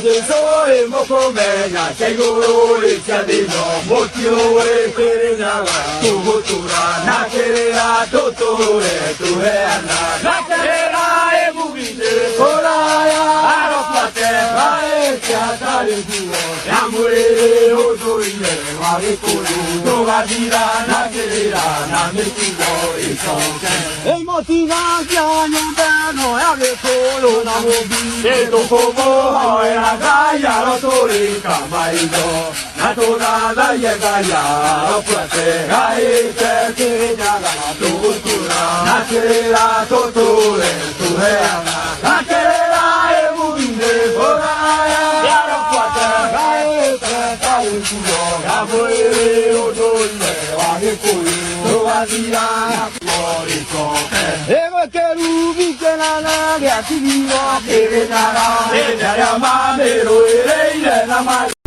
se soy moco mena, seguro y chadino, motivo e perenava, tu votura, na querera, totore, tu è Anna, na querera e bubite, oraya, aroplate, vai, chiatare il tuo, amore, odorine, mare colo, dova dira, na querera, na mettivo, e sonte, e motina, piano, piano, e ave colo, na mobi, e dopo mo, e la gaia, la torica, maido, la tornada, e gaia, la plate, e che nada, tu cultura, na querera, totore, tu è Anna, na querera, e bubinde, oraya, e aroplate, e chiatare il tuo, amore, odorine, mare colo, dova dira, fuori sonte, e che rubi che la naga ti vivo che venara e la mano e la mano